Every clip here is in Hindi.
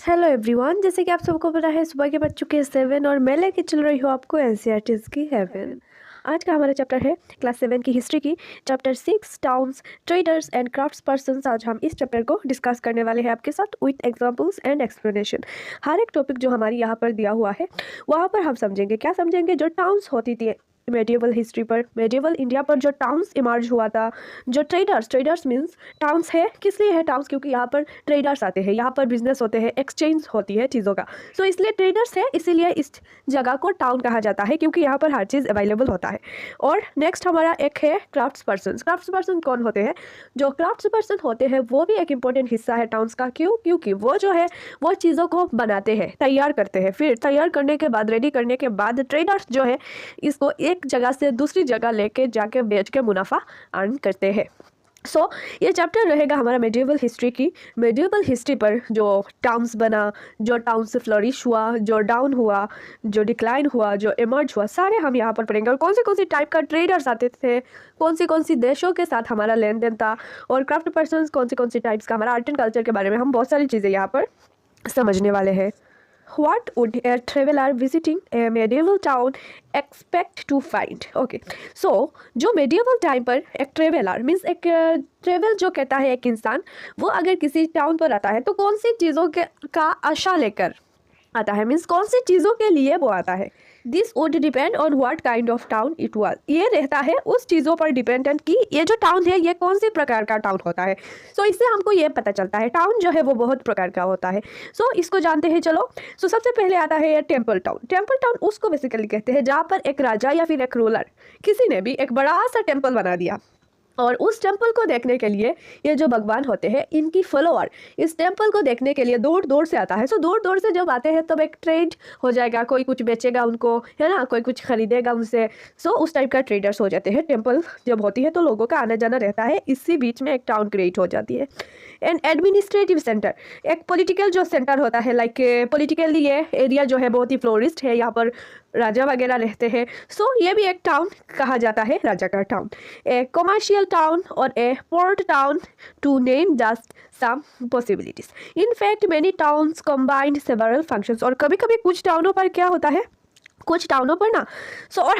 हेलो एवरीवन, जैसे कि आप सबको पता है सुबह के बज चुके हैं 7 और मैं लेके चल रही हूँ आपको एनसीईआरटी की हेवन। आज का हमारा चैप्टर है क्लास 7 की हिस्ट्री की chapter 6 towns traders and crafts persons. आज हम इस चैप्टर को डिस्कस करने वाले हैं आपके साथ विथ एग्जांपल्स एंड एक्सप्लेनेशन। हर एक टॉपिक जो हमारी यहाँ पर दिया हुआ है वहाँ पर हम समझेंगे। क्या समझेंगे? जो टाउन्स होती थी मेडिएवल हिस्ट्री पर, मेडिएवल इंडिया पर जो टाउन्स इमर्ज हुआ था, जो ट्रेडर्स मीन्स टाउन्स है। किस लिए है टाउन्स? क्योंकि यहाँ पर ट्रेडर्स आते हैं, यहाँ पर बिजनेस होते हैं, एक्सचेंज होती है चीज़ों का। सो इसलिए ट्रेडर्स है, इसीलिए इस जगह को टाउन कहा जाता है क्योंकि यहाँ पर हर चीज़ अवेलेबल होता है। और नेक्स्ट हमारा एक है क्राफ्ट्स पर्सन। क्राफ्ट्स पर्सन कौन होते हैं? जो क्राफ्ट्स पर्सन होते हैं वो भी एक इंपॉर्टेंट हिस्सा है टाउन्स का। क्यों? क्योंकि वो जो है वो चीज़ों को बनाते हैं, तैयार करते हैं, फिर तैयार करने के बाद, रेडी करने के बाद ट्रेडर्स जो है इसको एक जगह से दूसरी जगह लेके जाके बेच के मुनाफा अर्न करते हैं। सो ये चैप्टर रहेगा हमारा मेडिएवल हिस्ट्री की। मेडिएवल हिस्ट्री पर जो टाउन्स बना, जो टाउन से फ्लरिश हुआ, जो डाउन हुआ, जो डिक्लाइन हुआ, जो इमर्ज हुआ, सारे हम यहाँ पर पढ़ेंगे। और कौन सी टाइप का ट्रेडर्स आते थे, कौन सी देशों के साथ हमारा लेन देन था, और क्राफ्ट पर्सन कौन सी टाइप्स का, हमारा आर्ट एंड कल्चर के बारे में हम बहुत सारी चीज़ें यहाँ पर समझने वाले हैं। What would a traveler visiting a medieval town expect to find? Okay, so जो medieval टाइम पर एक ट्रेवलर मीन्स एक ट्रेवल जो कहता है एक इंसान, वो अगर किसी टाउन पर आता है तो कौन सी चीज़ों के का आशा लेकर आता है, मीन्स कौन सी चीज़ों के लिए वो आता है। This would depend on what kind of town it was. ये रहता है उस चीज़ों पर डिपेंडेंट कि ये जो टाउन है ये कौन सी प्रकार का टाउन होता है। सो इससे हमको ये पता चलता है टाउन जो है वो बहुत प्रकार का होता है। सो इसको जानते हैं चलो। सो सबसे पहले आता है ये टेम्पल टाउन। टेम्पल टाउन उसको बेसिकली कहते हैं जहाँ पर एक राजा या फिर एक रूलर, किसी ने भी एक बड़ा सा टेम्पल बना दिया, और उस टेम्पल को देखने के लिए ये जो भगवान होते हैं इनकी फॉलोअर इस टेम्पल को देखने के लिए दूर दूर से आता है। सो दूर दूर से जब आते हैं तब एक ट्रेड हो जाएगा, कोई कुछ बेचेगा उनको, है ना, कोई कुछ खरीदेगा उनसे। सो उस टाइप का ट्रेडर्स हो जाते हैं। टेम्पल जब होती है तो लोगों का आना जाना रहता है, इसी बीच में एक टाउन क्रिएट हो जाती है। एंड एडमिनिस्ट्रेटिव सेंटर, एक पॉलिटिकल जो सेंटर होता है, लाइक पॉलिटिकली ये एरिया जो है बहुत ही फ्लोरिस्ट है, यहाँ पर राजा वगैरह रहते हैं। सो ये भी एक टाउन कहा जाता है, राजा का टाउन। ए कमर्शियल टाउन और a port town, to name just some possibilities. In fact many towns combined several functions. और कभी कभी कुछ टाउनों पर क्या होता है, कुछ टाउनों पर ना, सो और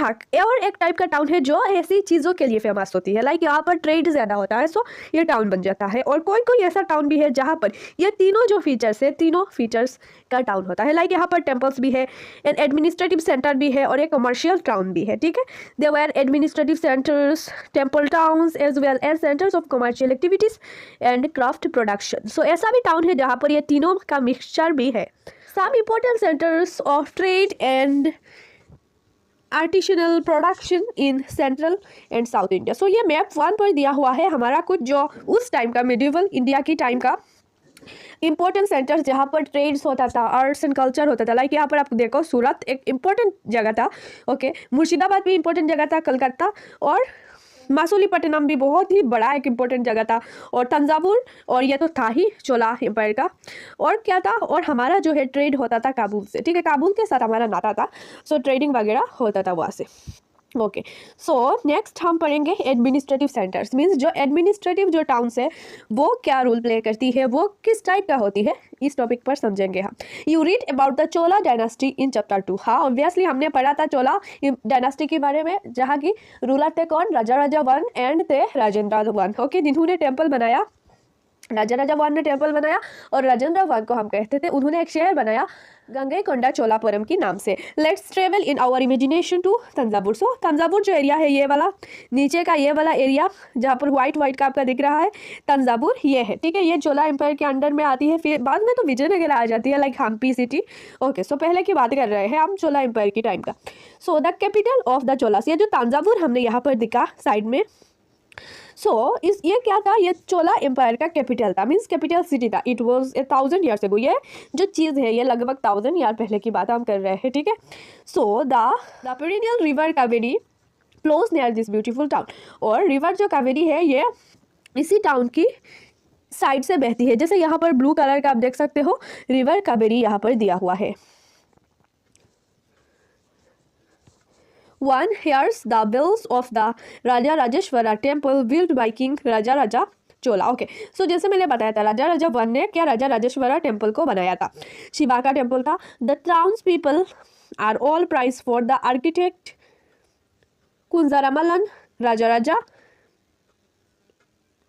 एक टाइप का टाउन है जो ऐसी चीज़ों के लिए फेमस होती है, लाइक यहाँ पर ट्रेड ज़्यादा होता है, सो ये टाउन बन जाता है। और कोई कोई ऐसा टाउन भी है जहाँ पर ये तीनों जो फीचर्स है, तीनों फीचर्स का टाउन होता है, लाइक यहाँ पर टेम्पल्स भी है, एन एडमिनिस्ट्रेटिव सेंटर भी है, और एक कमर्शियल टाउन भी है। ठीक है, they were administrative centers, temple towns as well as centers of commercial activities and craft production. So ऐसा भी टाउन है जहाँ पर ये तीनों का मिक्सचर भी है। Some important centers of trade and artisanal production in central and south India. So ये मैप 1 पर दिया हुआ है हमारा कुछ जो उस टाइम का मेडिएवल इंडिया की टाइम का इंपॉर्टेंट सेंटर्स जहाँ पर ट्रेड्स होता था, आर्ट्स एंड कल्चर होता था। लाइक यहाँ पर आप देखो सूरत एक इंपॉर्टेंट जगह था, ओके, मुर्शिदाबाद भी इंपॉर्टेंट जगह था, कलकत्ता और मासूलीपट्टनम भी बहुत ही बड़ा एक इंपॉर्टेंट जगह था, और तंजावुर, और ये तो था ही चोला एम्पायर का। और क्या था, और हमारा जो है ट्रेड होता था काबुल से। ठीक है, काबुल के साथ हमारा नाता था, सो ट्रेडिंग वगैरह होता था वहाँ से। ओके, सो नेक्स्ट हम पढ़ेंगे एडमिनिस्ट्रेटिव सेंटर्स, मीन्स जो एडमिनिस्ट्रेटिव जो टाउन्स है वो क्या रोल प्ले करती है, वो किस टाइप का होती है, इस टॉपिक पर समझेंगे हम। You read about the Chola dynasty in chapter 2। हाँ, ऑब्वियसली हमने पढ़ा था चोला डायनास्टी के बारे में, जहाँ की रूलर थे कौन, राजा 1 एंड थे राजेंद्र 1। ओके, जिन्होंने टेम्पल बनाया, राजा 1 ने टेम्पल बनाया, और राजेंद्र 1 को हम कहते थे, उन्होंने एक शहर बनाया गंगईकोंडा चोलापुरम की नाम से। Let's travel in our imagination to Thanjavur. So Thanjavur जो एरिया है, ये वाला नीचे का ये वाला एरिया जहाँ पर व्हाइट का आपका दिख रहा है, तंजावुर ये है। ठीक है, ये चोला एम्पायर के अंडर में आती है, फिर बाद में तो विजयनगर आ जाती है, लाइक हम्पी सिटी। ओके, सो पहले की बात कर रहे हैं हम चोला एम्पायर की टाइम का। So the capital of the Cholas, ये जो तंजावुर हमने यहाँ पर दिखा साइड में, इस ये क्या था, ये चोला एम्पायर का कैपिटल था, मीन्स कैपिटल सिटी था। It was 1000 years ago. ये जो चीज़ है ये लगभग 1000 ईयर पहले की बात हम कर रहे हैं। ठीक है, so the perennial river Kaveri flows near this beautiful town. और रिवर जो कावेरी है ये इसी टाउन की साइड से बहती है, जैसे यहाँ पर ब्लू कलर का आप देख सकते हो, रिवर कावेरी यहाँ पर दिया हुआ है। One hears the bells of the Raja Rajeshwara temple built by King Raja Chola. Okay, so जैसे मैंने बताया था राजा राजा वन ने क्या राजा राजेश्वरा टेम्पल को बनाया था, शिवा का टेम्पल था। The townspeople are all praise for the architect Kunjaramallan Raja Raja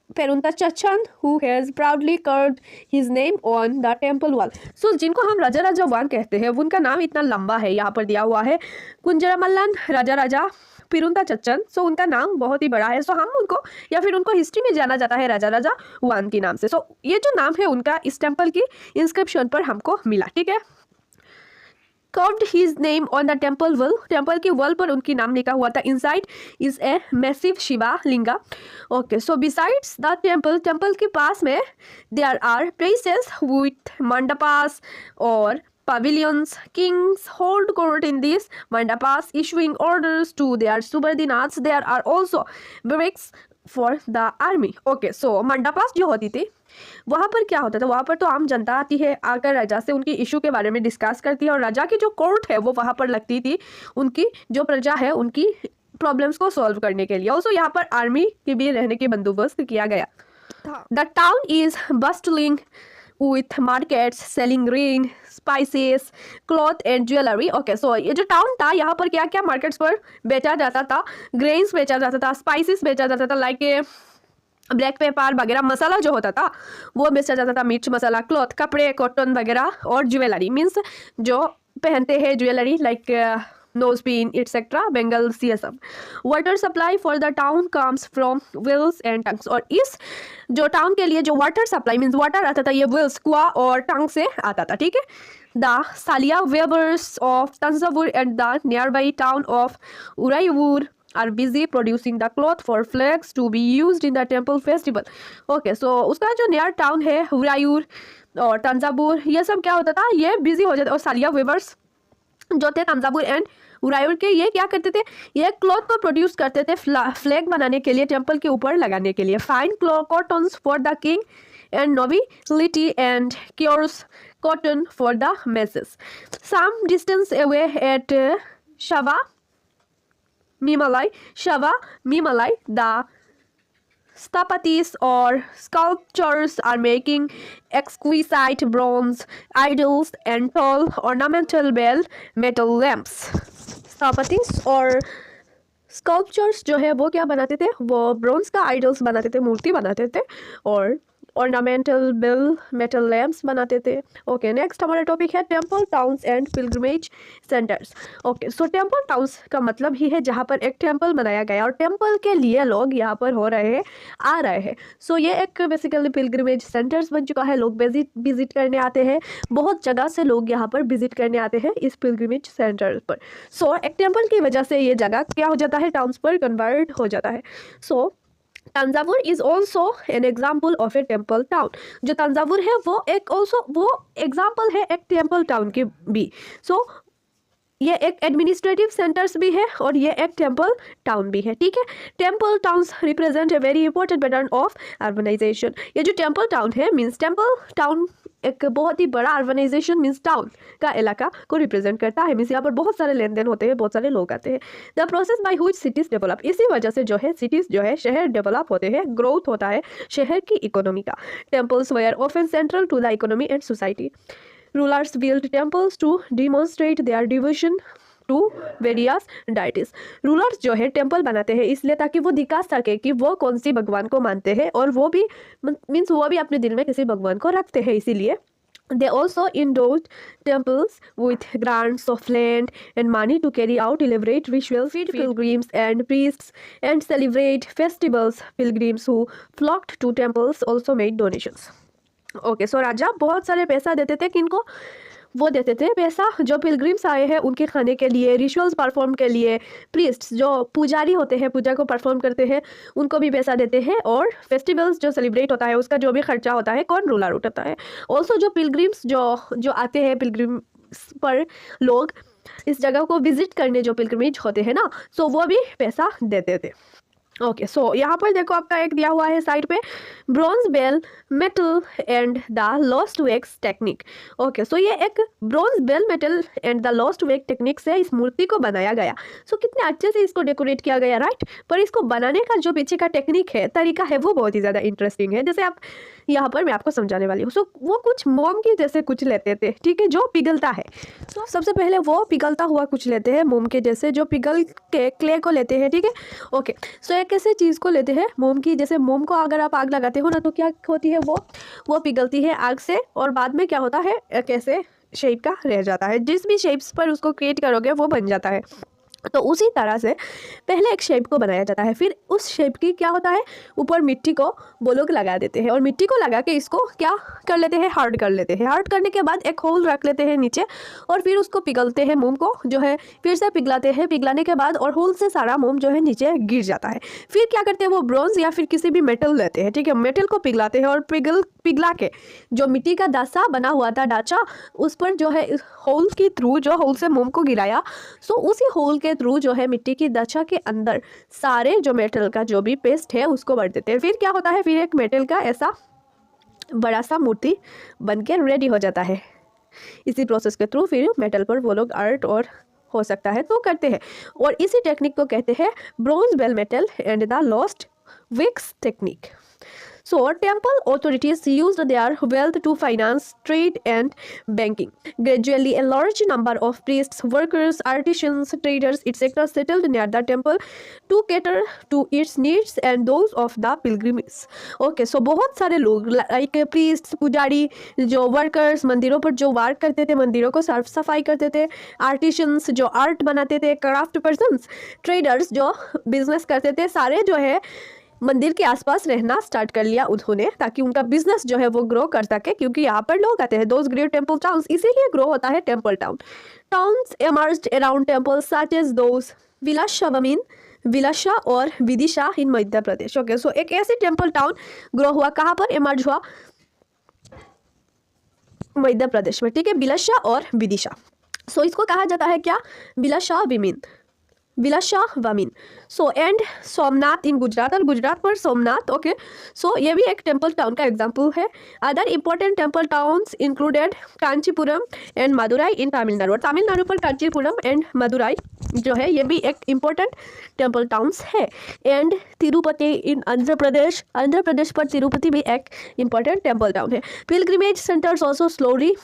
Perunthachan who has proudly carved his name on the temple wall। सो जिनको हम राजा राजा वन कहते हैं उनका नाम इतना लंबा है, यहाँ पर दिया हुआ है कुंजरामल्लन राजा राजा पेरुंताचन। सो उनका नाम बहुत ही बड़ा है। सो हम उनको या फिर उनको हिस्ट्री में जाना जाता है राजा राजा वन के नाम से। सो ये जो नाम है उनका इस टेम्पल की इंस्क्रिप्शन पर हमको मिला, ठीक है। Carved his name on the temple wall। Temple की वॉल पर उनकी नाम लिखा हुआ था। Inside is a massive Shiva linga. Okay, so besides the temple के पास में there are places with mandapas और pavilions। Kings hold court in these mandapas, issuing orders to their subordinates। There are also barracks for the army। Okay, so mandapas जो होती थी वहाँ पर क्या होता था, वहाँ पर तो आम जनता आती है, आकर राजा से उनकी इशू के बारे में डिस्कस करती है और राजा की जो कोर्ट है वो वहाँ पर लगती थी उनकी जो प्रजा है उनकी प्रॉब्लम्स को सॉल्व करने के लिए। ऑल्सो यहाँ पर आर्मी के भी रहने की बंदोबस्त किया गया। The town is bustling with markets selling grain, spices, cloth and jewelry। Okay, so ये जो टाउन था यहाँ पर क्या क्या मार्केट्स पर बेचा जाता था, ग्रेन्स बेचा जाता था, स्पाइसेस बेचा जाता था, लाइक ब्लैक पेपर वगैरह, मसाला जो होता था वो बेचा जाता था, मिर्च मसाला, क्लॉथ कपड़े, कॉटन वगैरह और ज्वेलरी मीन्स जो पहनते हैं jewellery like nose pin etcetera, bangles, ये सब। Water supply for the town comes from wells and tanks. और इस जो टाउन के लिए जो वाटर सप्लाई मीन्स वाटर आता था ये वेल्स कुआ और टंक से आता था, ठीक है। The Saliya weavers of Thanjavur and the nearby town of Uraiyur are busy producing the cloth for flags to be used in the temple festival। Okay, so उसका जो नियर टाउन है उरायूर और तंजावुर ये सब क्या होता था, ये बिजी हो जाता। और सालिया वेवर्स जो थे तंजावुर एंड उरायूर के, ये क्या करते थे, ये क्लॉथ को प्रोड्यूस करते थे फ्लैग बनाने के लिए, टेम्पल के ऊपर लगाने के लिए। Fine cottons for the king and nobility and coarse cotton for the masses. Some distance away at शवा Mimalai, the Sthapatis or sculptors are making exquisite bronze idols and tall ornamental bell metal lamps। Sthapatis और स्कल्पचर्स जो है वो क्या बनाते थे, वो ब्रॉन्ज का आइडल्स बनाते थे, मूर्ति बनाते थे और ऑर्नामेंटल बेल मेटल लैम्प्स बनाते थे। ओके, नेक्स्ट हमारा टॉपिक है temple towns and pilgrimage centres. Okay, so temple towns का मतलब ही है जहाँ पर एक टेम्पल बनाया गया और टेम्पल के लिए लोग यहाँ पर हो रहे हैं, आ रहे हैं। सो ये एक बेसिकली पिलग्रिमेज सेंटर्स बन चुका है, लोग विजिट करने आते हैं, बहुत जगह से लोग यहाँ पर विजिट करने आते हैं इस पिलग्रिमेज सेंटर पर। सो एक टेम्पल की वजह से ये जगह क्या हो जाता है, टाउन्स पर कन्वर्ट हो जाता है। So Thanjavur is also an example of a temple town. जो तंजावुर है वो एक वो एग्जाम्पल है एक टेम्पल टाउन की भी। सो ये एक एडमिनिस्ट्रेटिव सेंटर्स भी है और ये एक टेम्पल टाउन भी है, ठीक है। Temple towns represent a very important pattern of urbanisation. ये जो टेम्पल टाउन है मीन्स टेम्पल टाउन एक बहुत ही बड़ा अर्बनाइजेशन मीन्स टाउन का इलाका को रिप्रेजेंट करता है। मीन्स यहाँ पर बहुत सारे लेन देन होते हैं, बहुत सारे लोग आते हैं। The process by which cities develop, इसी वजह से जो है सिटीज जो है शहर डेवलप होते हैं, ग्रोथ होता है शहर की इकोनॉमी का। Temples were often central to the economy and society. Rulers built temples to demonstrate their devotion to various deities। Rulers जो है टेम्पल बनाते हैं इसलिए ताकि वो दिखा सके कि वो कौन सी भगवान को मानते हैं और वो भी मीन्स वो भी अपने दिल में किसी भगवान को रखते हैं। इसीलिए they also endowed temples with grants of land and money to carry out elaborate rituals, feed pilgrims and priests, and celebrate festivals। Pilgrims who flocked to temples also made donations। Okay, so राजा बहुत सारे पैसा देते थे, किनको वो देते थे पैसा जो पिलग्रिम्स आए हैं उनके खाने के लिए, रिचुअल्स परफॉर्म के लिए। प्रीस्ट्स जो पुजारी होते हैं पूजा को परफॉर्म करते हैं उनको भी पैसा देते हैं और फेस्टिवल्स जो सेलिब्रेट होता है उसका जो भी खर्चा होता है कौन, रूलर उठाता है। ऑल्सो जो पिलग्रिम्स जो आते हैं पिलग्रिम्स पर लोग इस जगह को विजिट करने जो पिलग्रिमेज होते हैं ना, सो वो भी पैसा देते थे। ओके, सो यहाँ पर देखो आपका एक दिया हुआ है साइड पे, bronze bell metal and the lost wax technique. Okay, so ये एक bronze bell metal and the lost wax technique से इस मूर्ति को बनाया गया। सो कितने अच्छे से इसको डेकोरेट किया गया, राइट। पर इसको बनाने का जो पीछे का टेक्निक है, तरीका है, वो बहुत ही ज़्यादा इंटरेस्टिंग है। जैसे आप यहाँ पर मैं आपको समझाने वाली हूँ। सो वो कुछ मोम की जैसे कुछ लेते थे, ठीक है, जो पिघलता है। तो सबसे पहले वो पिघलता हुआ कुछ लेते हैं मोम के जैसे, जो पिघल के क्ले को लेते हैं, ठीक है। ओके, सो एक ऐसे चीज़ को लेते हैं मोम की जैसे। मोम को अगर आप आग लगाते हो ना, तो क्या होती है, वो पिघलती है आग से, और बाद में क्या होता है, एक ऐसे शेप का रह जाता है। जिस भी शेप्स पर उसको क्रिएट करोगे वो बन जाता है। तो उसी तरह से पहले एक शेप को बनाया जाता है, फिर उस शेप की क्या होता है, ऊपर मिट्टी को वो लोग लगा देते हैं, और मिट्टी को लगा के इसको क्या कर लेते हैं, हार्ड कर लेते हैं। हार्ड करने के बाद एक होल रख लेते हैं नीचे, और फिर उसको पिघलते हैं, मोम को जो है फिर से पिघलाते हैं। पिघलाने के बाद और होल से सारा मोम जो है नीचे गिर जाता है। फिर क्या करते हैं, वो ब्रॉन्ज या फिर किसी भी मेटल लेते हैं, ठीक है, मेटल को पिघलाते हैं, और पिघला के जो मिट्टी का दासा बना हुआ था, ढांचा, उस पर जो है होल के थ्रू, जो होल से मोम को गिराया, सो उसी होल के थ्रू जो है मिट्टी की दशा के अंदर सारे जो मेटल का जो भी पेस्ट है उसको भर देते हैं। फिर क्या होता है, फिर एक मेटल का ऐसा बड़ा सा मूर्ति बनके रेडी हो जाता है। इसी प्रोसेस के थ्रू फिर मेटल पर वो लोग आर्ट और हो सकता है तो करते हैं, और इसी टेक्निक को कहते हैं bronze bell metal and the lost wax technique. So, temple authorities used their wealth to finance trade and banking. Gradually, a large number of priests, workers, artisans, traders, etc. settled near the temple to cater to its needs and those of the pilgrims. Okay, so बहुत सारे लोग लाइक प्रीस्ट, पुजारी, जो वर्कर्स, मंदिरों पर जो वर्क करते थे, मंदिरों को साफ सफाई करते थे, आर्टिशंस जो आर्ट बनाते थे, क्राफ्ट पर्सन्स, ट्रेडर्स जो बिजनेस करते थे, सारे जो है मंदिर के आसपास रहना स्टार्ट कर लिया उन्होंने, ताकि उनका बिजनेस जो है वो ग्रो कर सके, क्योंकि यहाँ पर लोग आते हैं। दोज ग्रेट टेम्पल टाउन्स, इसीलिए ग्रो होता है temple town. Towns emerged around temples such as those विलाशा और विदिशा इन मध्य प्रदेश। ओके, सो एक ऐसे टेम्पल टाउन ग्रो हुआ, कहाँ पर इमर्ज हुआ, मध्य प्रदेश में, ठीक है, बिलाशा और विदिशा। सो इसको कहा जाता है क्या, Bhillasvamin. So and Somnath in Gujarat, और गुजरात पर सोमनाथ। ओके, सो ये भी एक टेम्पल टाउन का एग्जाम्पल है। Other important temple towns included Kanchipuram and Madurai in Tamil Nadu, और तमिलनाडु पर कांचीपुरम एंड मदुराई जो है ये भी एक इम्पॉर्टेंट टेम्पल टाउन्स है। एंड तिरुपति इन आंध्र प्रदेश पर तिरुपति भी एक इम्पॉर्टेंट टेम्पल टाउन है। Pilgrimage centres also slowly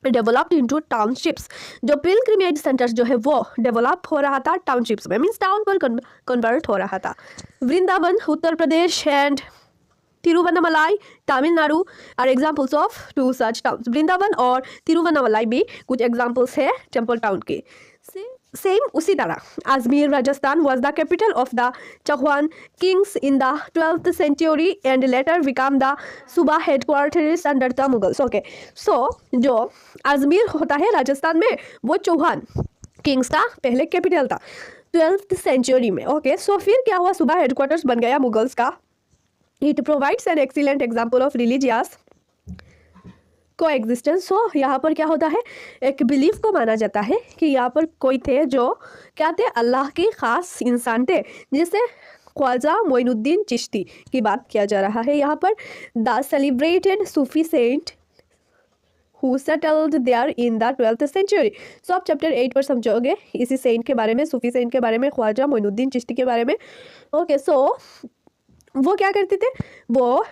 developed into townships, जो पिलग्रिमेज सेंटर्स जो है वो डेवलप हो रहा था टाउनशिप्स में, मीन्स टाउन पर कन्वर्ट हो रहा था। Vrindavan Uttar Pradesh and Tiruvannamalai Tamil Nadu are examples of two such towns. Vrindavan और तिरुवन्नामलाई भी कुछ एग्जाम्पल्स है टेम्पल टाउन के। सेम उसी तरह Ajmer Rajasthan was the capital of the Chauhan kings in the 12th century and later became the Suba headquarters under the Mughals. Okay, so जो अजमेर होता है राजस्थान में, वो चौहान किंग्स का पहले कैपिटल था 12th सेंचुरी में। ओके, सो फिर क्या हुआ, सुबह हेडक्वार्टर्स बन गया मुगल्स का। It provides an excellent example of religious को एग्जिस्टेंस। सो यहाँ पर क्या होता है, एक बिलीफ को माना जाता है कि यहाँ पर कोई थे जो क्या थे, अल्लाह के ख़ास इंसान थे, जिसे ख्वाजा मोइनुद्दीन चिश्ती की बात किया जा रहा है यहाँ पर। The celebrated Sufi saint who settled there in the 12th century. So आप चैप्टर 8 पर समझोगे इसी सेंट के बारे में, सूफी सेंट के बारे में, ख्वाजा मोइनुद्दीन चिश्ती के बारे में। ओके, सो वो क्या करते थे, वो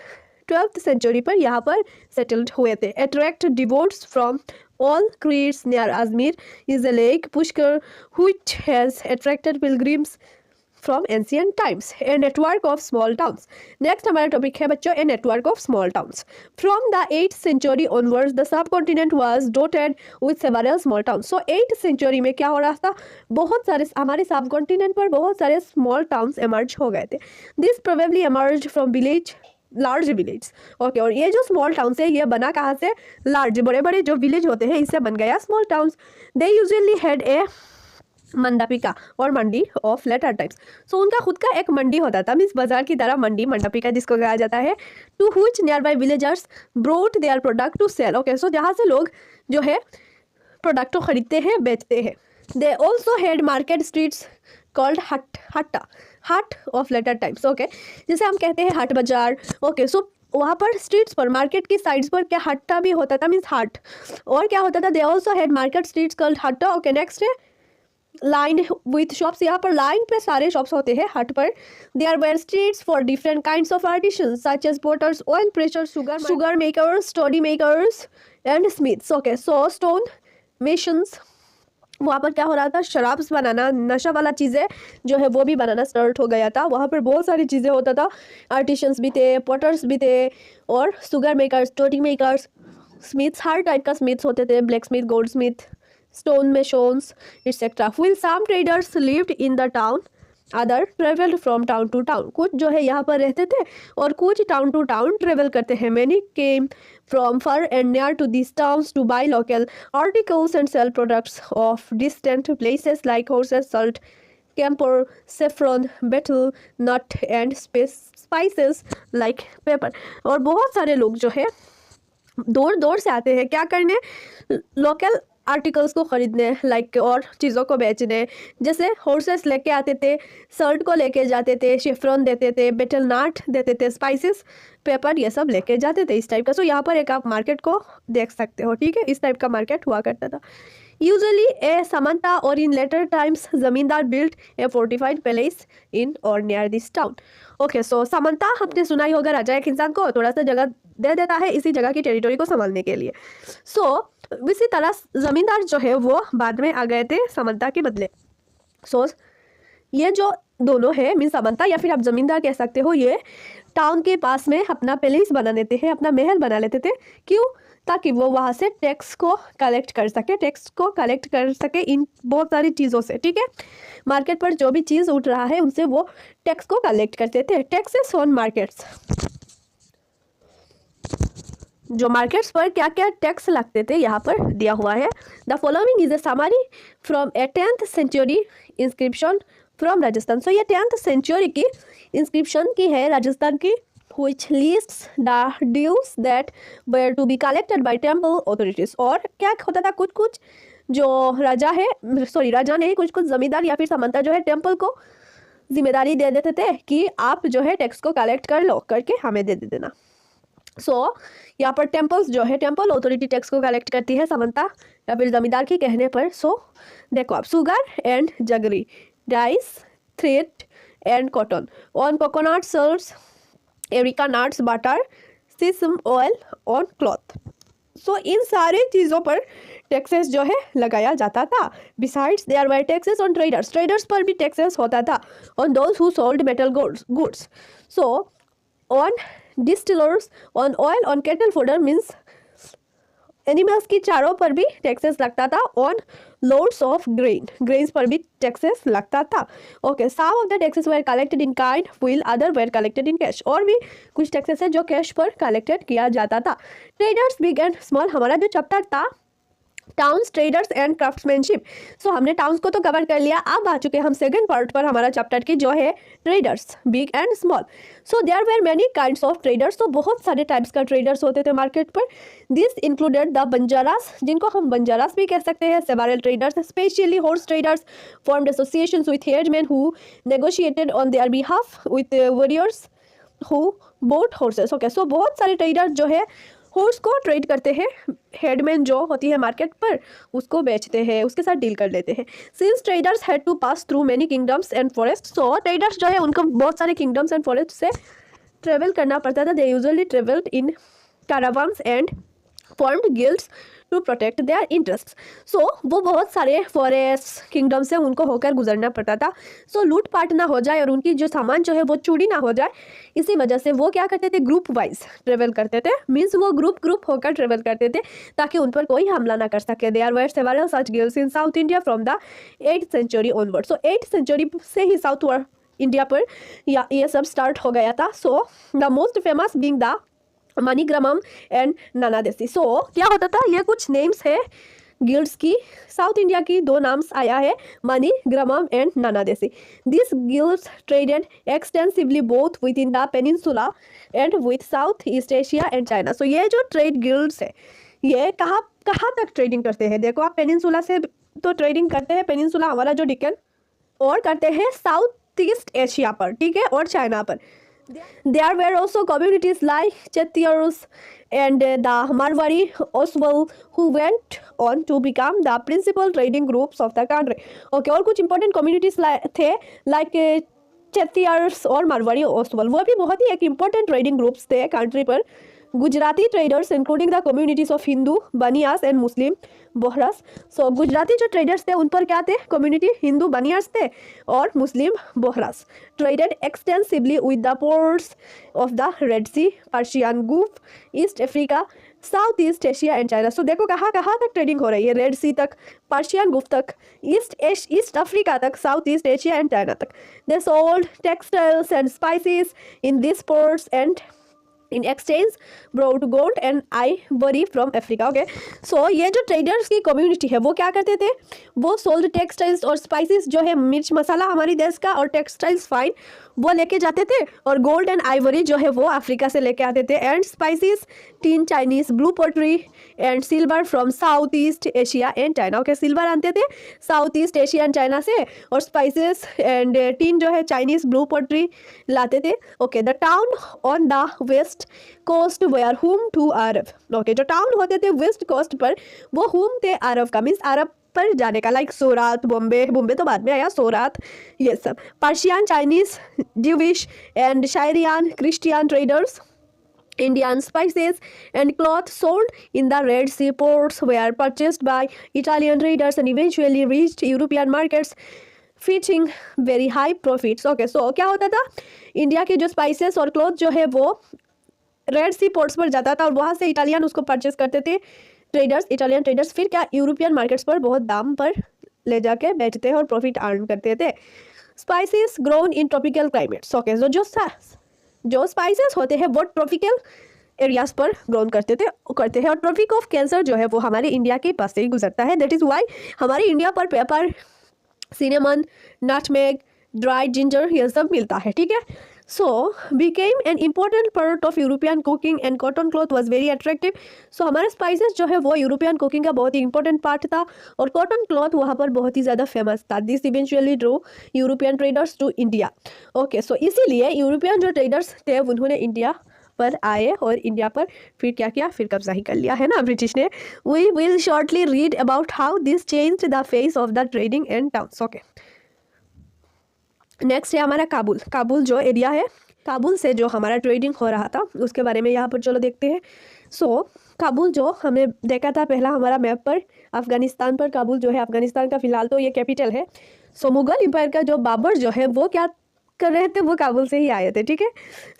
12th सेंचुरी पर यहाँ पर सेटल्ड हुए थे। Attract devotees from all creeds near Ajmer is a lake Pushkar which has attracted pilgrims from ancient times. A network of small towns. Next हमारा टॉपिक है बच्चों, a network of small towns. From the 8th century onwards the subcontinent was dotted with several small towns. So 8th century में क्या हो रहा था, बहुत सारे हमारे सब कॉन्टिनेंट पर बहुत सारे स्मॉल टाउन्स एमर्ज हो गए थे। This probably emerge from large village. Okay, और ये जो स्मॉल टाउन्स है ये बना कहाँ से, लार्ज बड़े बड़े जो विलेज होते हैं इससे बन गया small towns. They usually had a mandapika और mandi of later times. So उनका खुद का एक मंडी होता था, मीन्स बाजार की तरह मंडी, मंडपिका जिसको कहा जाता है। To which nearby villagers brought their product to sell. Okay, so जहाँ से लोग जो है प्रोडक्ट को खरीदते हैं, बेचते हैं। They also had market streets called hatta. Haat of later times. Okay, जैसे हम कहते हैं हाट बाजार। ओके, सो वहाँ पर स्ट्रीट्स पर, मार्केट की साइड्स पर क्या हट्टा भी होता था, मीन्स हाट। और क्या होता था, दे also had market streets called Hatta. Okay, next है लाइन विथ शॉप्स। यहाँ पर लाइन पे सारे शॉप्स होते हैं हट पर। There were streets for different kinds of artisans such as potters, oil pressers, sugar makers, story makers and smiths. Okay, so stone masons, वहाँ पर क्या हो रहा था, शराब्स बनाना, नशा वाला चीज़ें जो है वो भी बनाना स्टार्ट हो गया था। वहाँ पर बहुत सारी चीज़ें होता था, आर्टिशंस भी थे, पॉटर्स भी थे, और sugar makers, story makers, smiths, हर टाइप का स्मिथ्स होते थे, black smith, gold smith, stone masons etcetera. While some traders lived in the town, other travelled from town to town. कुछ जो है यहाँ पर रहते थे और कुछ टाउन टू टाउन ट्रेवल करते हैं। Many came from far and near to this towns to buy local articles and sell products of distant places like horses, salt, camphor, saffron, betel nut and spices like pepper. और बहुत सारे लोग जो है दूर दूर से आते हैं क्या करने, लोकल आर्टिकल्स को ख़रीदने, लाइक और चीज़ों को बेचने। जैसे हॉर्सेस लेके आते थे, सर्ट को लेके जाते थे, शेफ्रॉन देते थे, बेटल नाट देते थे, स्पाइसेस, पेपर, ये सब लेके जाते थे इस टाइप का। सो यहाँ पर एक आप मार्केट को देख सकते हो, ठीक है, इस टाइप का मार्केट हुआ करता था। यूजुअली ए समंता और इन लेटर टाइम्स जमींदार बिल्ट ए फोर्टिफाइड पैलेस इन और नियर दिस टाउन। ओके, सो समंता हमने सुना ही होगा, राजा एक इंसान को थोड़ा सा जगह दे देता है इसी जगह की टेरिटरी को संभालने के लिए। सो इसी तरह जमींदार जो है वो बाद में आ गए थे समंता के बदले। सो ये जो दोनों है, मीन समंता या फिर आप जमींदार कह सकते हो, ये टाउन के पास में अपना पैलेस बना लेते हैं, अपना महल बना लेते थे। क्यों? ताकि वो वहाँ से टैक्स को कलेक्ट कर सके, टैक्स को कलेक्ट कर सके इन बहुत सारी चीज़ों से, ठीक है। मार्केट पर जो भी चीज़ उठ रहा है उनसे वो टैक्स को कलेक्ट करते थे। टैक्सेस ऑन मार्केट्स, जो मार्केट्स पर क्या क्या टैक्स लगते थे यहाँ पर दिया हुआ है। The following is a summary from a 10th century inscription from Rajasthan. So ये 10th सेंचुरी की इंस्क्रिप्शन की है राजस्थान की, which lists the dues that were to be collected by temple authorities। और क्या होता था, कुछ कुछ जो राजा है, सॉरी राजा नहीं, कुछ कुछ जमींदार या फिर समंता जो है टेम्पल को जिम्मेदारी दे देते थे कि आप जो है टैक्स को कलेक्ट कर लो, करके हमें दे देना। सो यहाँ पर टेम्पल्स जो है, टेम्पल अथॉरिटी टैक्स को कलेक्ट करती है समंता या फिर जमींदार के कहने पर। सो देखो आप, sugar and jaggery, rice, thread and cotton, on coconut सर्स, areca nuts, butter, sesame oil, on cloth. So इन सारे चीज़ों पर टैक्सेस जो है लगाया जाता था। Besides there were taxes on traders, traders पर भी टैक्सेस होता था। On those who sold metal goods, so on distillers, on oil, on cattle fodder means animals की चारों पर भी टैक्सेस लगता था। ऑन लोड्स ऑफ ग्रेन्स पर भी टैक्सेस लगता था। Okay, some of the taxes were collected in kind while other were collected in cash. और भी कुछ टैक्सेस है जो कैश पर कलेक्टेड किया जाता था। ट्रेडर्स बिग एंड स्मॉल, हमारा जो चैप्टर था टाउन्स, ट्रेडर्स एंड क्राफ्ट्समैनशिप। सो हमने टाउन्स को तो कवर कर लिया, अब आ चुके हम सेकंड पार्ट पर हमारा चैप्टर की, जो है traders big and small. So there were many kinds of traders, तो बहुत सारे टाइप्स का ट्रेडर्स होते थे मार्केट पर। दिस इंक्लूडेड द बंजारास, जिनको हम बंजारास भी कह सकते हैं, several traders, especially horse traders, formed associations with headman who negotiated on their behalf with warriors who bought horses. Okay, so बहुत सारे ट्रेडर्स जो है हॉर्स को ट्रेड करते हैं, हेडमैन जो होती है मार्केट पर उसको बेचते हैं, उसके साथ डील कर लेते हैं। Since traders had to pass through many kingdoms and forest, so traders जो है उनको बहुत सारे किंगडम्स एंड फॉरेस्ट से ट्रेवल करना पड़ता था। They usually travelled in caravans and formed guilds to protect their interest. So वो बहुत सारे फॉरेस्ट किंगडम से उनको होकर गुजरना पड़ता था। सो लूटपाट ना हो जाए और उनकी जो सामान जो है वो चोरी ना हो जाए, इसी वजह से वो क्या करते थे, ग्रुप वाइज ट्रेवल करते थे। मीन्स वो ग्रुप होकर ट्रेवल करते थे ताकि उन पर कोई हमला ना कर सके। There were several such guilds in South India from the 8th century onward. So 8th century से ही साउथ इंडिया पर ये सब स्टार्ट हो गया था। So the most famous being the Manigramam and Nanadesi. So क्या होता था, ये कुछ नेम्स है गिल्ड्स की, साउथ इंडिया की दो नाम्स आया है, Manigramam and Nanadesi. This guilds traded extensively both within the peninsula and with south east Asia and China. So ये जो ट्रेड गिल्ड्स है ये कहाँ तक ट्रेडिंग करते हैं, देखो आप पेनिनसुला से तो ट्रेडिंग करते हैं, पेनिनसुला हमारा जो डिकन, और करते हैं साउथ साउथ ईस्ट एशिया पर, ठीक है, और चाइना पर। There were also communities like Chettiars and the Marwari Oswal who went on to become the principal trading groups of the country. Okay, और कुछ important communities थे like चेतियर्स और मारवाड़ी ओसवाल, वो भी बहुत ही एक इम्पोर्टेंट ट्रेडिंग ग्रुप्स थे कंट्री पर। Gujarati traders including the communities of Hindu Banias and Muslim Bohras. So Gujarati जो ट्रेडर्स थे उन पर क्या थे, कम्युनिटी हिंदू बनियास थे और Muslim Bohras. Traded extensively with the ports of the Red Sea, Persian Gulf, East Africa, South east Asia and China. So देखो कहाँ कहाँ तक ट्रेडिंग हो रही है, रेड सी तक, पर्शियन गल्फ तक, ईस्ट अफ्रीका तक, South east Asia and China तक। They sold textiles and spices in this ports and in exchange brought gold and ivory from Africa. Okay, so ये जो ट्रेडर्स की कम्युनिटी है वो क्या करते थे, वो सोल्ड टेक्सटाइल्स और स्पाइसेस जो है मिर्च मसाला हमारी देश का और टेक्सटाइल्स फाइन वो लेके जाते थे, और गोल्ड एंड आइवरी जो है वो अफ्रीका से लेके आते थे, and spices tin Chinese blue pottery and silver from South east Asia and China. Okay, silver आते थे South east Asia and China से, और स्पाइसेस एंड टीन जो है चाइनीज ब्लू पोट्री लाते थे। Okay, the town on the west coast were home to Arab. Okay, जो टाउन होते थे वेस्ट कोस्ट पर वो होम थे अरब का, मीन्स अरब पर जाने का, लाइक सूरत, बॉम्बे तो बाद में आया, सूरत, ये सब। Persian, Chinese, Jewish and Syrian Christian traders Indian spices and cloth sold in the Red Sea ports were purchased by Italian traders and eventually reached European markets, fetching very high profits. Okay, so क्या होता था, इंडिया के जो स्पाइसेस और क्लॉथ जो है वो रेड सी पोर्ट्स पर जाता था और वहाँ से इटालियन उसको परचेस करते थे ट्रेडर्स, इटालियन ट्रेडर्स, फिर क्या यूरोपियन मार्केट्स पर बहुत दाम पर ले जाके बेचते हैं और प्रॉफिट अर्न करते थे। Spices grown in tropical climates. Okay, जो स्पाइसेस होते हैं वो ट्रॉपिकल एरियाज पर ग्रोन करते हैं, और ट्रॉपिक ऑफ कैंसर जो है वो हमारे इंडिया के पास से ही गुजरता है। दैट इज़ वाई हमारे इंडिया पर pepper, cinnamon, nutmeg, dried ginger ये सब मिलता है, ठीक है। So became an important part of European cooking and cotton cloth was very attractive. So हमारे स्पाइसेस जो है वो यूरोपियन कुकिंग का बहुत ही इंपॉर्टेंट पार्ट था, और कॉटन क्लॉथ वहाँ पर बहुत ही ज़्यादा फेमस था। This eventually drew European traders to India. Okay, so इसीलिए यूरोपियन जो ट्रेडर्स थे उन्होंने इंडिया पर आए और इंडिया पर फिर क्या किया, फिर कब्जा ही कर लिया है ना ब्रिटिश ने। We will shortly read about how this changed the face of the trading and towns. Okay, next है हमारा काबुल। काबुल जो एरिया है, काबुल से जो हमारा ट्रेडिंग हो रहा था उसके बारे में यहाँ पर चलो देखते हैं। सो काबुल जो हमने देखा था पहला हमारा मैप पर, अफगानिस्तान पर काबुल जो है अफगानिस्तान का फिलहाल तो ये कैपिटल है। सो मुगल एम्पायर का जो बाबर जो है वो क्या कर रहे थे, वो काबुल से ही आए थे, ठीक है।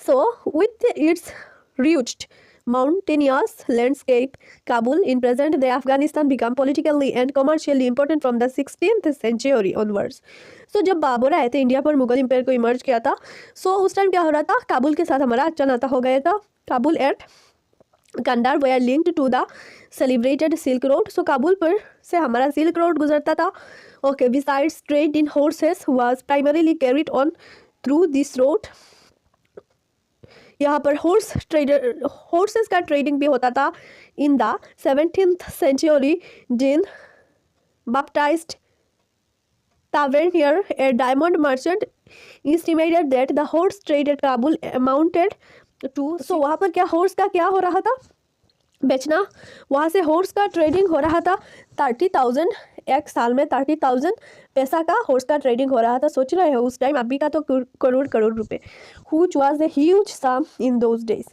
So with its rugged mountainous landscape, Kabul in present day Afghanistan became politically and commercially important from the 16th century onwards. So जब बाबर आए थे इंडिया पर, मुगल एम्पायर को इमर्ज किया था, सो उस टाइम क्या हो रहा था, काबुल के साथ हमारा अच्छा नाता हो गया था। Kabul and Kandahar were linked to the celebrated silk road. So Kabul पर से हमारा सिल्क रोड गुजरता था। Okay, besides trade in horses was primarily carried on through this road. यहाँ पर हॉर्सेस का ट्रेडिंग भी होता था। In the 17th century, Jean Baptiste Tavernier, a diamond merchant, estimated that the horse trade at Kabul amounted to, so वहाँ पर क्या हॉर्स का क्या हो रहा था, बेचना, वहाँ से हॉर्स का ट्रेडिंग हो रहा था 30,000 एक साल में, 30,000 पैसा का हॉर्स का ट्रेडिंग हो रहा था। सोच रहे हो उस टाइम, अभी का तो करोड़ रुपए, which was a huge sum in those days.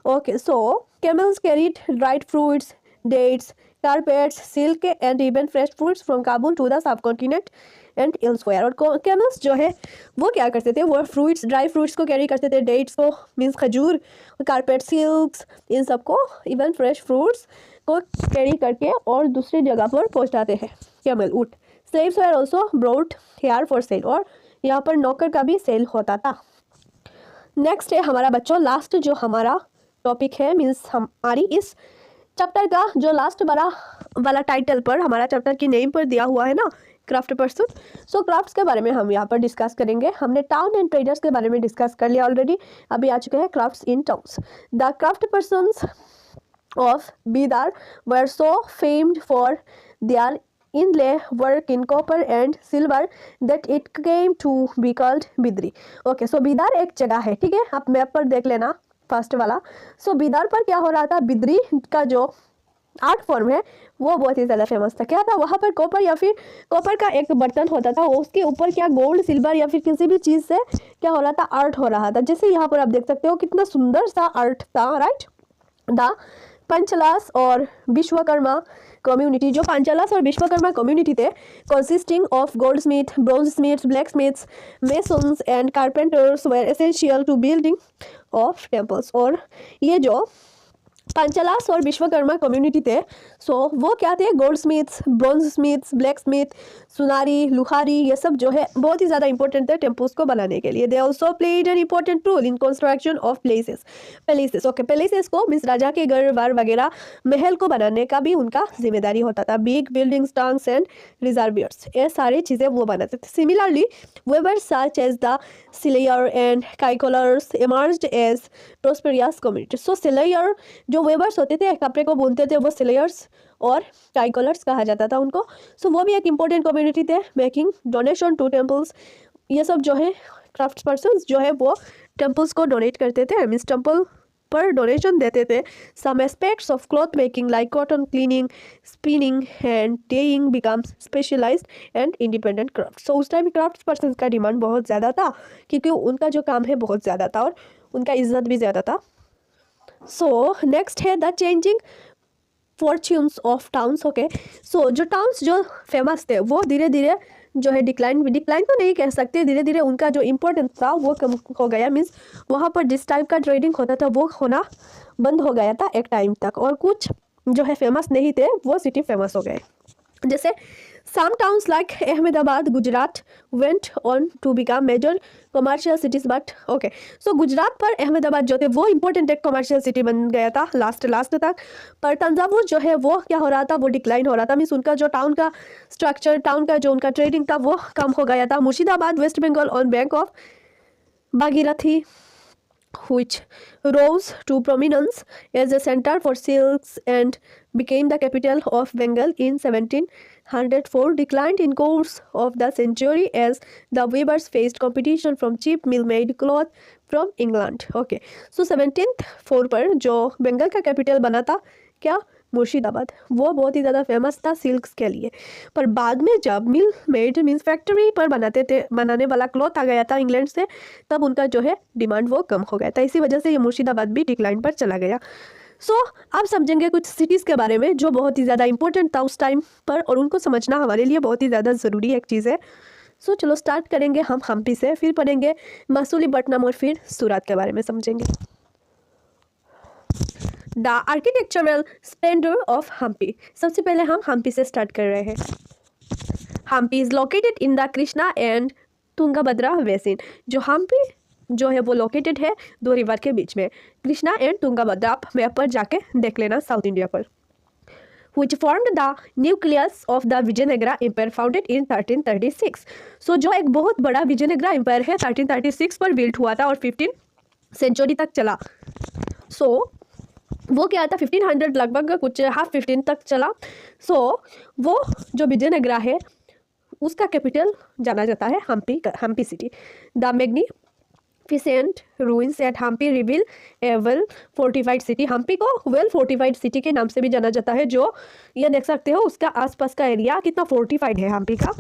Okay, so camels carried dried fruits, dates, carpets, silk and even fresh fruits from Kabul to the subcontinent and elsewhere. और कैमल्स जो है वो क्या करते थे, वो फ्रूट्स, ड्राई फ्रूट्स को कैरी करते थे, डेट्स को मीन्स खजूर, कारपेट, सिल्क्स, इन सबको, इवन फ्रेश फ्रूट्स को कैरी करके और दूसरी जगह पर पहुंचाते हैं कैमल, ऊँट। Slaves were also brought here for sale, और यहाँ पर नौकर का भी सेल होता था। नेक्स्ट है हमारा बच्चों लास्ट जो हमारा टॉपिक है, मीन्स हमारी इस चैप्टर का जो लास्ट बड़ा वाला टाइटल पर हमारा चैप्टर की नेम पर दिया हुआ है ना, क्राफ्ट परसूट। सो क्राफ्ट्स के बारे में हम यहाँ पर डिस्कस करेंगे। हमने टाउन एंड ट्रेडर्स के बारे में डिस्कस कर लिया ऑलरेडी, अभी आ चुके हैं crafts in towns. The craft persons of Bidar were so famed for their inlay work in copper and silver that it came to be called Bidri. Okay, so Bidar एक जगह है, ठीक है, आप मैप पर देख लेना फर्स्ट वाला। सो बिदार पर क्या हो रहा था, बिदरी का जो आर्ट फॉर्म है वो बहुत ही ज़्यादा फेमस था। क्या था वहाँ पर, कॉपर या फिर कॉपर का एक बर्तन होता था, उसके ऊपर क्या गोल्ड सिल्वर या फिर किसी भी चीज़ से क्या हो रहा था, आर्ट हो रहा था। जैसे यहाँ पर आप देख सकते हो कितना सुंदर सा आर्ट था, राइट। द पंचलास और विश्वकर्मा कम्युनिटी, जो पांचालास और विश्वकर्मा कम्युनिटी थे, consisting of goldsmith, bronze smiths, blacksmiths, masons and carpenters were essential to building of temples. और ये जो पांचालास और विश्वकर्मा कम्युनिटी थे, सो वो क्या थे, gold smiths, bronze smiths, black smith, सुनारी, लुहारी, ये सब जो है बहुत ही ज़्यादा इंपॉर्टेंट थे टेम्पल्स को बनाने के लिए। They also played an important role in construction of palaces. Okay, palaces को मीन्स राजा के घर बार वगैरह, महल को बनाने का भी उनका जिम्मेदारी होता था। Big buildings, tanks and reservoirs, ये सारी चीज़ें वो बनाते थे। Similarly weavers such as the Saliyar and Kaikkolars emerged as prosperous communities। So Saliyar जो वेबर्स होते थे, कपड़े को बुनते थे, वो सिलेयर्स और टाइकोलर्स कहा जाता था उनको। सो वो भी एक इम्पोर्टेंट कम्युनिटी थे, मेकिंग डोनेशन टू टेम्पल्स। ये सब जो है क्राफ्ट पर्सन जो है वो टेम्पल्स को डोनेट करते थे, मीन्स टेम्पल पर डोनेशन देते थे। Some aspects of cloth making like cotton cleaning, spinning and dyeing becomes specialised and independent craft. So उस टाइम क्राफ्ट पर्सन का डिमांड बहुत ज़्यादा था, क्योंकि उनका जो काम है बहुत ज़्यादा था और उनका इज्जत भी ज़्यादा था। सो नेक्स्ट है the changing fortunes of towns. Okay, so जो टाउन्स जो फेमस थे वो धीरे धीरे जो है डिक्लाइन तो नहीं कह सकते, धीरे धीरे उनका जो इम्पोर्टेंस था वो कम हो गया। मीन्स वहाँ पर जिस टाइप का ट्रेडिंग होता था वो होना बंद हो गया था एक टाइम तक, और कुछ जो है फेमस नहीं थे वो सिटी फेमस हो गए। जैसे some towns like Ahmedabad, Gujarat went on to become major commercial cities, but okay, so Gujarat पर अहमदाबाद जो थे वो इम्पोर्टेंट एक कमर्शियल सिटी बन गया था लास्ट तक। पर तंजावुर जो है वो क्या हो रहा था, वो डिक्लाइन हो रहा था। मीन्स उनका जो टाउन का स्ट्रक्चर, टाउन का जो उनका ट्रेडिंग था वो कम हो गया था। Murshidabad, West Bengal on bank of Bhagirathi which rose to prominence as a center for silks and became the capital of Bengal in 1704, declined in course of the century as the weavers faced competition from cheap mill-made cloth from England। Okay, so 1704 पर जो बंगाल का कैपिटल बना था क्या, मुर्शिदाबाद, वो बहुत ही ज़्यादा फेमस था सिल्क्स के लिए। पर बाद में जब मिल मेड मीन्स फैक्ट्री पर बनाने वाला क्लॉथ आ गया था इंग्लैंड से, तब उनका जो है डिमांड वो कम हो गया था। इसी वजह से ये मुर्शिदाबाद भी डिक्लाइन पर चला गया। सो अब समझेंगे कुछ सिटीज़ के बारे में जो बहुत ही ज़्यादा इंपॉर्टेंट था उस टाइम पर, और उनको समझना हमारे लिए बहुत ही ज़्यादा ज़रूरी एक चीज़ है। सो चलो स्टार्ट करेंगे हम हम्पी से, फिर पढ़ेंगे मसूलीपट्टनम और फिर सूरत के बारे में समझेंगे। The architectural splendour of Hampi. सबसे पहले हम हम्पी से स्टार्ट कर रहे हैं। Hampi is located in the Krishna and Tungabhadra basin. जो हम्पी जो है वो लोकेटेड है दो रिवर के बीच में, कृष्णा एंड तुंगभद्रा। आप मैप पर जाके देख लेना साउथ इंडिया पर। which formed the nucleus of the Vijayanagara empire founded in 1336। So जो एक बहुत बड़ा विजयनगरा एम्पायर है 1336 पर बिल्ट हुआ था और 15 सेंचुरी तक चला। सो वो क्या था 1500 लगभग कुछ हाफ 15 तक चला। सो वो जो विजयनगरा है उसका कैपिटल जाना जाता है Hampi city. The magnificent ruins at Hampi reveal a well fortified city. Hampi को वेल फोर्टिफाइड सिटी के नाम से भी जाना जाता है। जो ये देख सकते हो उसका आसपास का एरिया कितना फोर्टिफाइड है हम्पी का,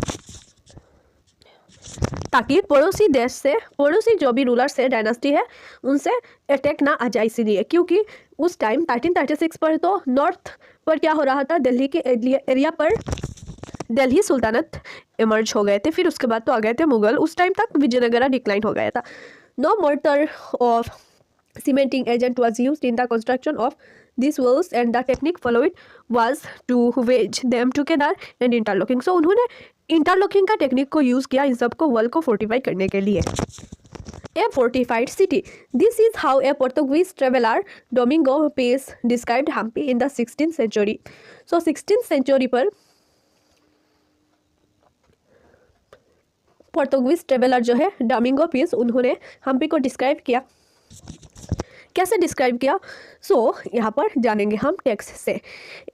ताकि पड़ोसी देश से, पड़ोसी जो भी रूलर्स है डायनास्टी है उनसे अटैक ना आ जाए। इसीलिए क्योंकि उस टाइम 1336 पर तो नॉर्थ पर क्या हो रहा था, दिल्ली के एरिया पर दिल्ली सुल्तानत इमर्ज हो गए थे। फिर उसके बाद तो आ गए थे मुगल। उस टाइम तक विजयनगरा डिक्लाइन हो गया था। No mortar of cementing agent was used in the construction of this walls and the technique followed was to wedge them together and interlocking। सो उन्होंने इंटरलॉकिंग का टेक्निक को यूज़ किया इन सबको वॉल को फोर्टिफाई करने के लिए। A fortified city. This is how a Portuguese traveler Domingo Pais described Hampi in the 16th century। So 16th century पर पोर्तुगीज ट्रेवलर जो है डोमिंगो पीस, उन्होंने हम्पी को डिस्क्राइब किया कैसे डिस्क्राइब किया? यहाँ पर जानेंगे हम टेक्स्ट से।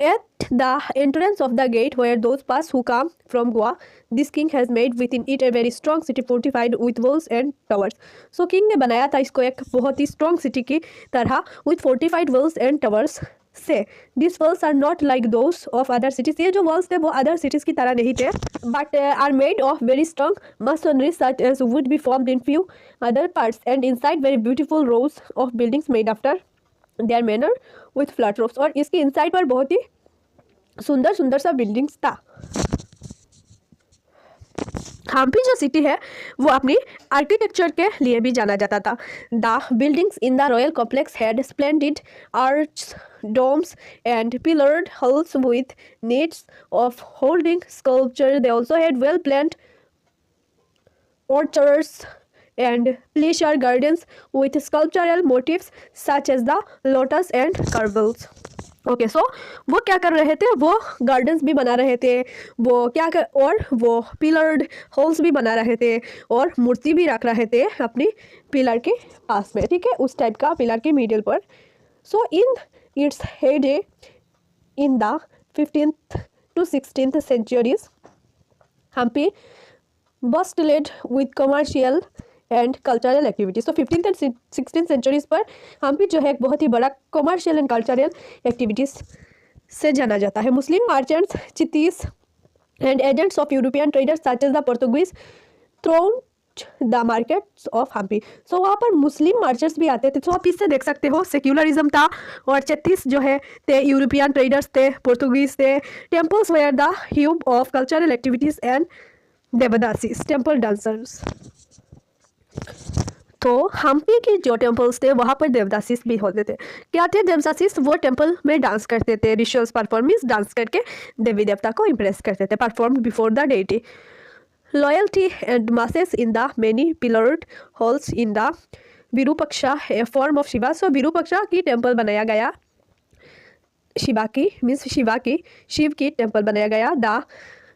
At the entrance of the gate where those pass who come from Goa, this king has made within it a very strong city fortified with walls and towers. So king ने बनाया था इसको एक बहुत ही स्ट्रॉन्ग सिटी की तरह with fortified walls and towers से। This walls are not like those of other cities, ये जो वॉल्स थे वो अदर सिटीज की तरह नहीं थे, but are made of very strong masonry such as would be formed in few other parts and inside very beautiful rows of buildings made after their manner with flat roofs. और इसके इनसाइड पर बहुत ही सुंदर सुंदर सा बिल्डिंग्स था। हम्पी जो सिटी है वो अपनी आर्किटेक्चर के लिए भी जाना जाता था। The buildings in the royal complex had splendid arch domes and pillared halls with needs of holding sculpture. They also had well planned orchards and pleasure gardens with sculptural motifs such as the lotus and corbels. Okay, so वो क्या कर रहे थे, वो गार्डन्स भी बना रहे थे, वो क्या कर, और वो पिलर्ड हॉल्स भी बना रहे थे और मूर्ति भी रख रहे थे अपनी पिलर के पास में, ठीक है, उस टाइप का पिलर के मिडिल पर। सो इन its heyday in the 15th to 16th centuries, Hampi bustling with commercial and cultural activities. So 15th and 16th centuries पर हम्पी जो है एक बहुत ही बड़ा commercial and cultural activities से जाना जाता है। मुस्लिम merchants, चित्तीस and agents of European traders such as the Portuguese thronged the markets of Hampi. So वहाँ पर मुस्लिम मार्चर्स भी आते थे। सो आप इससे देख सकते हो सेक्युलरिज्म था और 36 जो है थे यूरोपियन ट्रेडर्स थे, पोर्तुगीज थे। Temples were the hub of cultural activities and devadasis temple dancers. तो हम्पी के जो टेम्पल्स थे वहाँ पर देवदासीस भी होते थे। क्या थे देवदासीस? वो टेम्पल में डांस करते थे, रिचुअल्स परफॉर्मेंस डांस करके देवी देवता को इम्प्रेस करते थे, perform before the deity. Loyalty and masses in the many pillared halls in the Virupaksha, a form of Shiva. So Virupaksha की टेम्पल बनाया गया, शिवा की मीन्स शिवा की, शिव की टेम्पल बनाया गया। The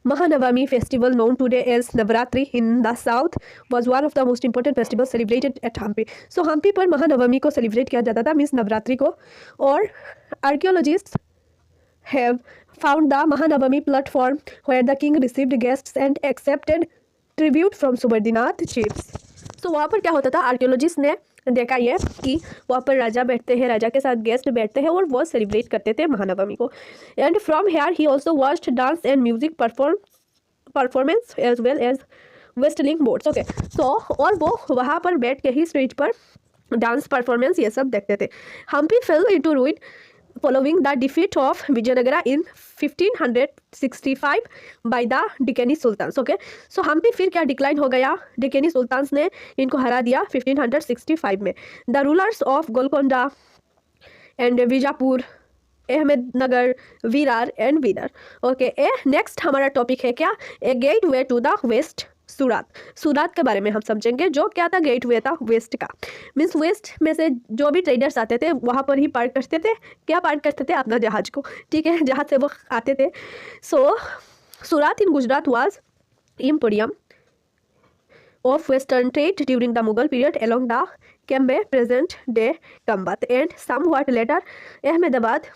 Mahanavami festival, known today as Navratri in the south, was one of the most important festivals celebrated at Hampi. So Hampi पर महानवमी को सेलिब्रेट किया जाता था, मीन्स नवरात्रि को। और archaeologist have found the Mahanavami platform where the king received guests and accepted tribute from Subhadrinath chiefs. So वहाँ पर क्या होता था, आर्कियोलॉजिस्ट ने देखा ये कि वहाँ पर राजा बैठते हैं, राजा के साथ गेस्ट बैठते हैं और वो सेलिब्रेट करते थे महानवमी को। And from here he also watched dance and music performance as well as wrestling bouts. Okay, so और वो वहाँ पर बैठ के ही स्ट्रीट पर डांस परफॉर्मेंस ये सब देखते थे। Hampi fell into ruin following the defeat of Vijayanagara in 1565 by the Deccanese Sultans. Okay, so Hampi फिर क्या डिक्लाइन हो गया, डेक्कनी सुल्तान्स ने इनको हरा दिया 1565 में। The rulers of Golconda and Bijapur, Ahmadnagar, Berar and Bidar. Okay, next हमारा टॉपिक है क्या, a gateway to the west, Surat. Surat के बारे में हम समझेंगे, जो क्या था, गेट वे था वेस्ट का। मीन्स वेस्ट में से जो भी ट्रेडर्स आते थे वहाँ पर ही पार्क करते थे, क्या पार्क करते थे, अपना जहाज को, ठीक है, जहाज से वो आते थे। So Surat in Gujarat was emporium of western trade during the Mughal period along the Cambay, present day Kambat, and somewhat later Ahmedabad.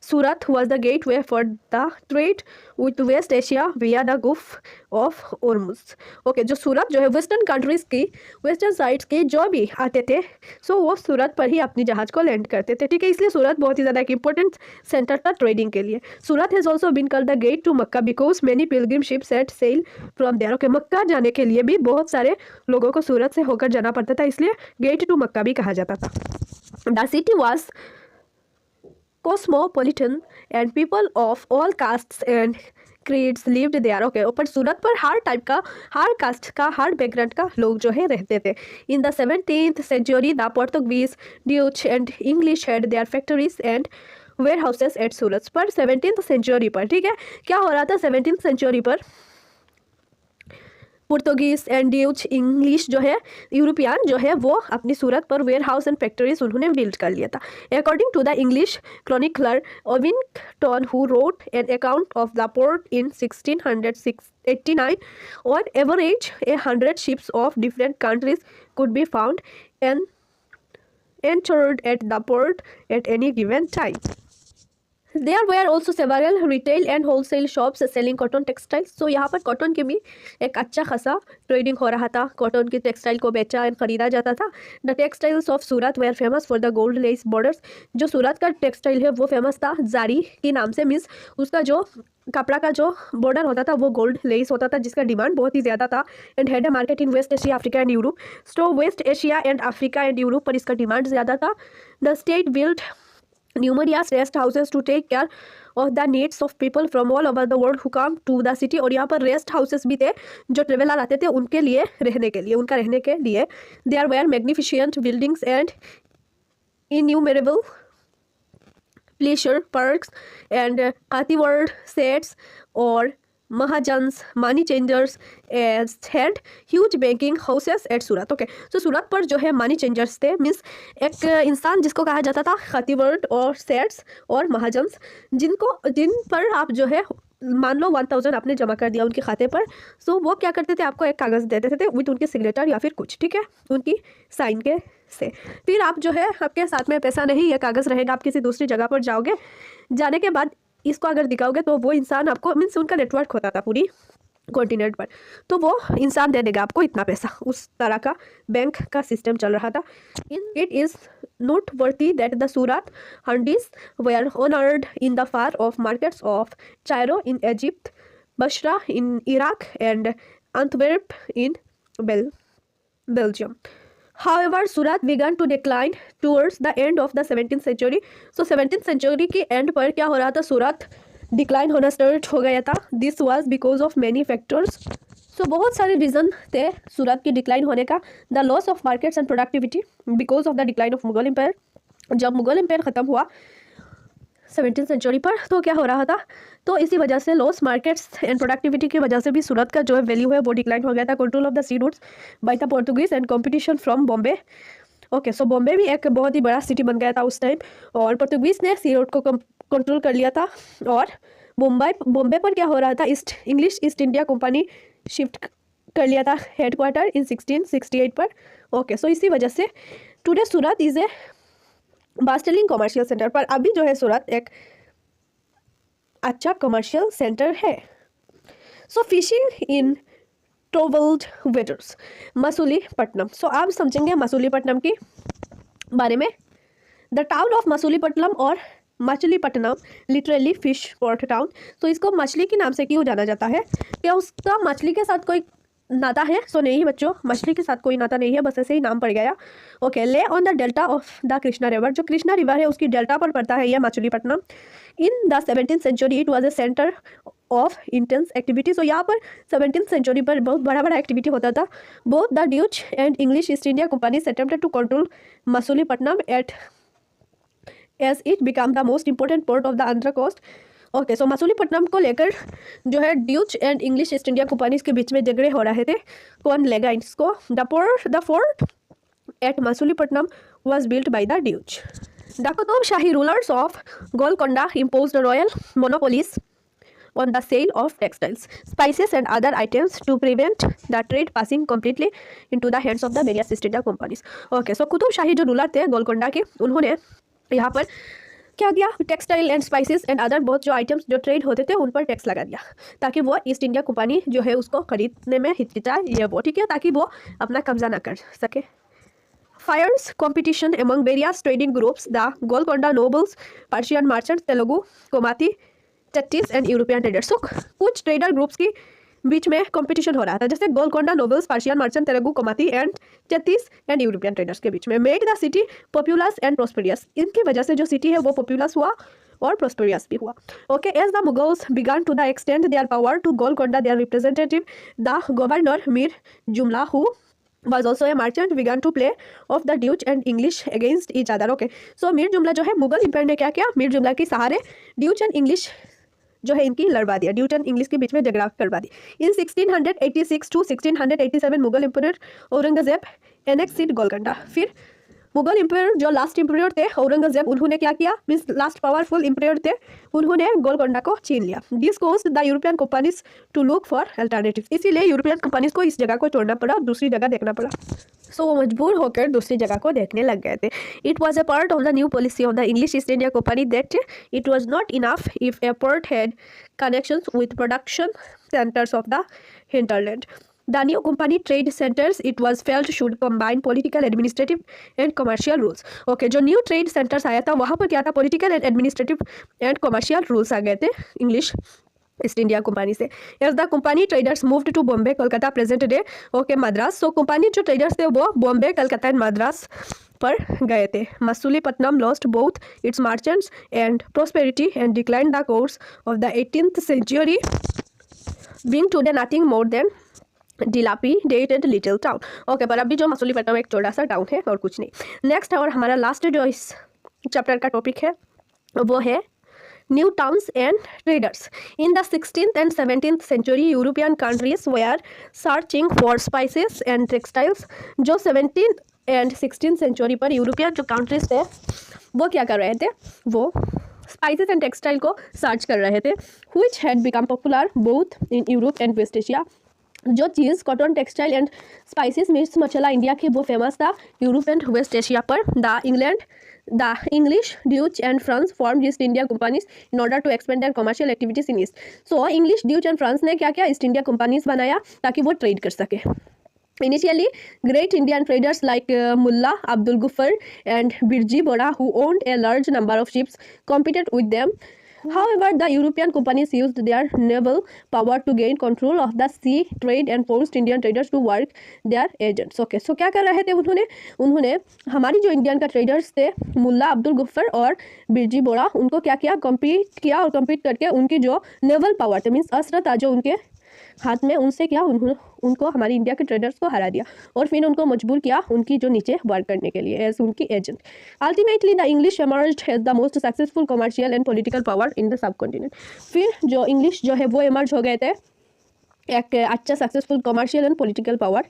Surat was the gateway for the trade with West Asia via the Gulf of Hormuz. Okay, जो सूरत जो है वेस्टर्न कंट्रीज़ की, वेस्टर्न साइड्स के जो भी आते थे, सो वो सूरत पर ही अपनी जहाज़ को लैंड करते थे, ठीक है। इसलिए सूरत बहुत ही ज़्यादा एक इंपॉर्टेंट सेंटर था ट्रेडिंग के लिए। Surat has also been called the gate to Mecca because many pilgrim ships set sail from there. Okay, Mecca जाने के लिए भी बहुत सारे लोगों को सूरत से होकर जाना पड़ता था, इसलिए गेट टू मक्का भी कहा जाता था। The city was cosmopolitan and people of all castes and creeds lived there. Okay, ऊपर सूरत पर हर टाइप का, हर कास्ट का, हर बैकग्राउंड का लोग जो है रहते थे। In the 17th century the Portuguese, Dutch and English had their factories and warehouses at Surat. पर 17th century पर, ठीक है, क्या हो रहा था 17th century पर, पुर्तगीज एंड ड्यूच, इंग्लिश जो है, यूरोपियन जो है, वो अपनी सूरत पर वेयर हाउस एंड फैक्ट्रीज उन्होंने बिल्ड कर लिया था। According to the English chronicler Ovington who wrote an account of the port in 1689, on average 100 ships of different countries could be found entered at the port at any given time. There were also several retail and wholesale shops selling cotton textiles. So यहाँ पर कॉटन के भी एक अच्छा खासा ट्रेडिंग हो रहा था, कॉटन की टेक्सटाइल को बेचा एंड खरीदा जाता था. The textiles of Surat were famous for the gold lace borders. जो सूरत का टेक्सटाइल है वो फेमस था जारी के नाम से, मीन्स उसका जो कपड़ा का जो बॉर्डर होता था वो गोल्ड लेस होता था, जिसका डिमांड बहुत ही ज़्यादा था. And had a market in West Asia, Africa and Europe. तो West Asia and Africa and Europe पर इसका डिमांड ज़्यादा था. The state build numerous rest houses to take care of the needs of people from all over the world who come to the city. और यहाँ पर रेस्ट हाउसेस भी थे जो ट्रेवलर आते थे उनके लिए रहने के लिए, उनका रहने के लिए. There were magnificent buildings and innumerable pleasure parks and cultivated sets और Mahajans money changers had huge banking houses at Surat. Okay, तो सूरत पर जो है मनी चेंजर्स थे, मीन्स एक इंसान जिसको कहा जाता था खतीवर्ड और सेट्स और महाजन्स, जिन पर आप जो है मान लो 1000 आपने जमा कर दिया उनके खाते पर. सो वो क्या करते थे, आपको एक कागज़ दे देते थे विथ उनके सिग्नेचर या फिर कुछ, ठीक है, उनकी साइन के से. फिर आप जो है आपके साथ में पैसा नहीं, ये कागज़ रहेगा, आप किसी दूसरी जगह पर जाओगे, जाने के बाद इसको अगर दिखाओगे तो वो इंसान आपको, मीन्स उनका नेटवर्क होता था पूरी कॉन्टिनेंट पर, तो वो इंसान दे देगा आपको इतना पैसा. उस तरह का बैंक का सिस्टम चल रहा था. It is noteworthy that the Surat handis were honored in the far off markets of Cairo in Egypt, Basra in Iraq, and Antwerp in Belgium. However, Surat began to decline towards the end of the 17th century. So 17th century के end पर क्या हो रहा था, सूरत डिक्लाइन होना स्टार्ट हो गया था. This was because of many factors. So बहुत सारे रीज़न थे सूरत की डिक्लाइन होने का. The loss of markets and productivity because of the decline of Mughal empire. जब मुगल एम्पायर ख़त्म हुआ 17th सेंचुरी पर, तो क्या हो रहा था, तो इसी वजह से लॉस मार्केट्स एंड प्रोडक्टिविटी की वजह से भी सूरत का जो है वैल्यू है वो डिक्लाइन हो गया था. Control of the sea routes by the Portuguese and competition from Bombay. Okay, so Bombay भी एक बहुत ही बड़ा सिटी बन गया था उस टाइम, और पोर्तुगीज़ ने सी रूट को कंट्रोल कर लिया था. और बॉम्बे पर क्या हो रहा था, English East India company shift कर लिया था हेडक्वार्टर इन 1668 पर. ओके, सो इसी वजह से today Surat is a bustling commercial centre. पर अभी जो है सूरत एक अच्छा कमर्शियल सेंटर है. सो फिशिंग इन ट्रोवल्ड वेटर्स, मसूलीपट्टनम. सो आप समझेंगे मसूलीपट्टनम के बारे में. द टाउन ऑफ मसूलीपट्टनम और Machilipatnam literally fish port town. तो इसको मछली के नाम से क्यों जाना जाता है, क्या उसका मछली के साथ कोई नाता है? सो नहीं बच्चों, मछली के साथ कोई नाता नहीं है, बस ऐसे ही नाम पड़ गया. ओके, ले on the delta of the Krishna river. जो कृष्णा रिवर है उसकी डेल्टा पर पड़ता है यह Machilipatnam. In the 17th century it was a centre of intense activity. So यहाँ पर 17th सेंचुरी पर बहुत बड़ा एक्टिविटी होता था. Both the Dutch and English East India companies attempted to control Masulipatnam at as it became the most important port of the Andhra coast. Okay, so Masulipatnam को लेकर जो है Dutch and English East India companies के बीच में झगड़े हो रहे थे. कौन लेगा इसको? The fort at Masulipatnam was built by the Dutch. The Qutb Shahi rulers of Golconda imposed royal monopolies on the sale of textiles, spices and other items to prevent the trade passing completely into the hands of the various East India companies. Okay, so Qutb Shahi जो रूलर थे गोलकोंडा के, उन्होंने यहाँ पर क्या किया, textile and spices and other बहुत जो आइटम्स जो ट्रेड होते थे उन पर टैक्स लगा दिया, ताकि वो ईस्ट इंडिया कंपनी जो है उसको खरीदने में हिचकिचाए, ये वो, ठीक है, ताकि वो अपना कब्जा ना कर सके. Fierce competition among various trading groups, the Golconda nobles, Persian merchant, Telugu, Komati, Chettis and European traders. तो कुछ ट्रेडर ग्रुप्स की बीच में कंपटीशन हो रहा था, जैसे Golconda nobles, Persian merchant, Telugu, Komati and Chettis and European traders के बीच में. Made the city populous and prosperous. इनकी वजह से जो सिटी है वो पॉपुलस हुआ और प्रोस्पेरियस भी हुआ. Okay, as the Mughals began to the extend their power to Golconda, their representative the governor Mir Jumla, who was also a merchant, began to play off the Dutch and English against each other. Okay, so Mir जुमला जो है मुगल इंपायर ने क्या किया, मीर जुमला के सहारे ड्यूच एंड इंग्लिश जो है इनकी लड़वा दिया, ड्यूच एंड इंग्लिश के बीच में झगड़ा करवा दी. इन 1686 टू 1687 मुगल एम्पायर औरंगजेब एनेक्सेड गोलकोंडा. फिर मुगल एम्पायर जो लास्ट एम्पायर थे औरंगजेब, उन्होंने क्या किया, मीन्स लास्ट पावरफुल एम्पायर थे, उन्होंने गोलकोंडा को छीन लिया. This caused the European companies to look for alternatives. इसीलिए यूरोपियन कंपनीज को इस जगह को छोड़ना पड़ा, दूसरी जगह देखना पड़ा. सो वो मजबूर होकर दूसरी जगह को देखने लग गए थे. It was a part of the new policy of the English East India company that it was not enough if A port had connections with production centers of the hinterland. The new company trade centers it was felt should combine political, administrative and commercial rules. Okay, जो new trade centers आया था वहाँ पर क्या था, political and administrative and commercial rules आ गए थे इंग्लिश ईस्ट इंडिया कंपनी से. As the company traders moved to Bombay Kolkata present day okay Madras. So company जो ट्रेडर्स थे वो बॉम्बे कलकत्ता एंड मद्रास पर गए थे. Masulipatnam lost both its merchants and prosperity and decline the course of the 18th century being today nothing more than dilapidated little town. Okay, पर अभी जो मसूलीपट्टनम एक छोटा सा टाउन है और कुछ नहीं. नेक्स्ट और हमारा लास्ट जो इस चैप्टर का टॉपिक है वो है new towns and traders. In the 16th and 17th century, European countries were searching for spices and textiles. जो 17th and 16th century पर यूरोपियन जो कंट्रीज थे वो क्या कर रहे थे, वो स्पाइसेस एंड टेक्सटाइल को सर्च कर रहे थे. which had become popular both in Europe and West Asia. जो चीज़ कॉटन टेक्सटाइल एंड स्पाइसेस मिर्च मसाला इंडिया की वो फेमस था यूरोप एंड वेस्ट एशिया पर. The English Dutch and France form East India companies in order to expand their commercial activities in east. So English Dutch and France ने क्या किया, ईस्ट इंडिया कंपनीज बनाया ताकि वो ट्रेड कर सके. Initially, great Indian traders like Mullah Abdul Ghaffar and Birji Bora, who owned a large number of ships, competed with them. However, the European companies used their naval power to gain control of the sea trade and forced Indian traders to work their agents. Okay, so क्या कर रहे थे उन्होंने हमारी जो इंडियन का ट्रेडर्स थे मुल्ला अब्दुल गफ्फर और बिरजी बोरा, उनको क्या किया, कम्पीट किया और कम्पीट करके उनकी जो नेवल पावर थे मीन्स अस्त्र था जो उनके हाथ में, उनसे क्या उनको हमारी इंडिया के ट्रेडर्स को हरा दिया और फिर उनको मजबूर किया उनकी जो नीचे वर्क करने के लिए एज उनकी agent. Ultimately the English emerged as the most successful commercial and political power in the subcontinent. फिर जो इंग्लिश जो है वो एमर्ज हो गए थे एक अच्छा successful commercial and political power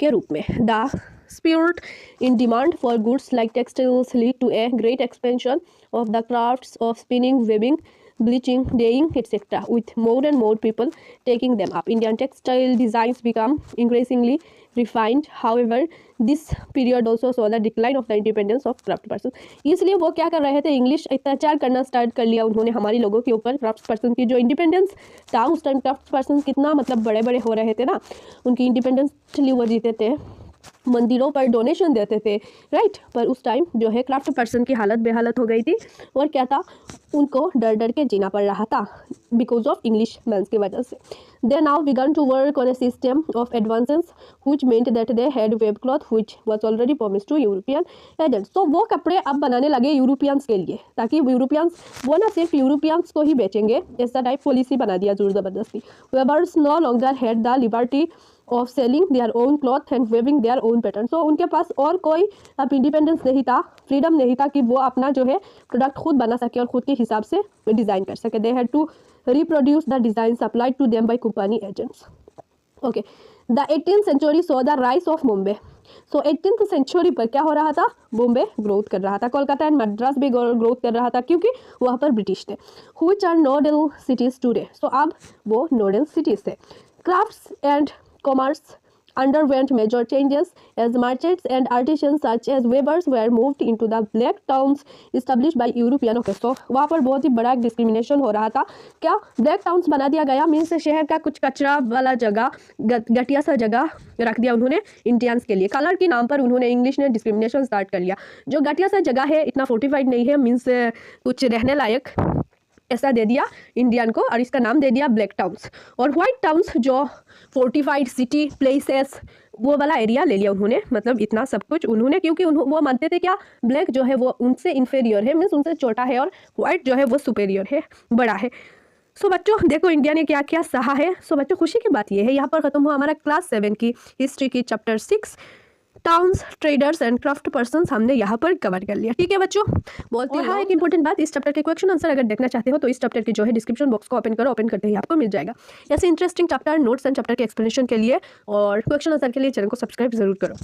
के रूप में. The spirit in demand for goods like textiles lead to a great expansion of the crafts of spinning, weaving, bleaching, dyeing, etc. with more and more people taking them up. Indian textile designs become increasingly refined. However, this period also saw the decline of the independence of craft person. इसलिए वो क्या कर रहे थे, इंग्लिश अत्याचार करना स्टार्ट कर लिया उन्होंने हमारी लोगों के ऊपर. क्राफ्ट पर्सन की जो इंडिपेंडेंस था उस टाइम, क्राफ्ट पर्सन कितना मतलब बड़े बड़े हो रहे थे ना, उनकी इंडिपेंडेंसली वो जीते थे, मंदिरों पर डोनेशन देते थे, राइट. पर उस टाइम जो है क्राफ्ट पर्सन की हालत बेहालत हो गई थी और क्या था, उनको डर डर के जीना पड़ रहा था बिकॉज ऑफ इंग्लिश मैंस की वजह से. They now began to work on a system of advances which meant that they had weave cloth which was already promised to European agents. तो वो कपड़े अब बनाने लगे यूरोपियंस के लिए ताकि यूरोपियंस वो ना सिर्फ यूरोपियंस को ही बेचेंगे, ऐसा टाइप पॉलिसी बना दिया जोर ज़बरदस्ती. Weavers no longer had the liberty of selling their own cloth and weaving their own pattern. So उनके पास और कोई अब इंडिपेंडेंस नहीं था, फ्रीडम नहीं था कि वो अपना जो है प्रोडक्ट खुद बना सके और खुद के हिसाब से डिज़ाइन कर सके. They had to reproduce the designs applied to them by company agents. Okay, the 18th century saw the rise of Bombay. So 18th century पर क्या हो रहा था, बॉम्बे ग्रोथ कर रहा था, कोलकाता एंड मद्रास भी ग्रोथ कर रहा था क्योंकि वहाँ पर ब्रिटिश थे. which are nodal cities today. So अब वो नोडल सिटीज थे. crafts and commerce underwent major changes as merchants and artisans such as weavers were moved into the black towns established by European. Okay, so वहाँ पर बहुत ही बड़ा डिस्क्रिमिनेशन हो रहा था. क्या ब्लैक टाउन्स बना दिया गया, मीन्स शहर का कुछ कचरा वाला जगह, घटिया सा जगह रख दिया उन्होंने इंडियंस के लिए. कलर के नाम पर उन्होंने इंग्लिश ने डिस्क्रिमिनेशन स्टार्ट कर लिया. जो घटिया सा जगह है, इतना फोर्टिफाइड नहीं है, मीन्स कुछ रहने लायक, ऐसा दे दिया इंडियन को और इसका नाम दे दिया ब्लैक टाउन्स. और वाइट टाउन्स जो फोर्टिफाइड सिटी प्लेसेस वो वाला एरिया ले लिया उन्होंने. मतलब इतना सब कुछ उन्होंने, क्योंकि वो मानते थे क्या, ब्लैक जो है वो उनसे इन्फेरियर है, मीन्स उनसे छोटा है, और वाइट जो है वो सुपेरियर है, बड़ा है. सो बच्चों देखो इंडिया ने क्या क्या सहा है. सो बच्चों खुशी की बात ये है, यहाँ पर ख़त्म हुआ हमारा क्लास 7 की हिस्ट्री की chapter 6 towns, traders and craft persons हमने यहाँ पर कवर कर लिया. ठीक है बच्चों, बोलते हैं. एक इंपॉर्टेंट बात, इस चैप्टर के क्वेश्चन आंसर अगर देखना चाहते हो तो इस चैप्टर की जो है डिस्क्रिप्शन बॉक्स को ओपन करो, ओपन करते ही आपको मिल जाएगा. ऐसे interesting chapter, notes and chapter के एक्सप्लेनेशन के लिए और क्वेश्चन आंसर के लिए चैनल को सब्सक्राइब जरूर करो.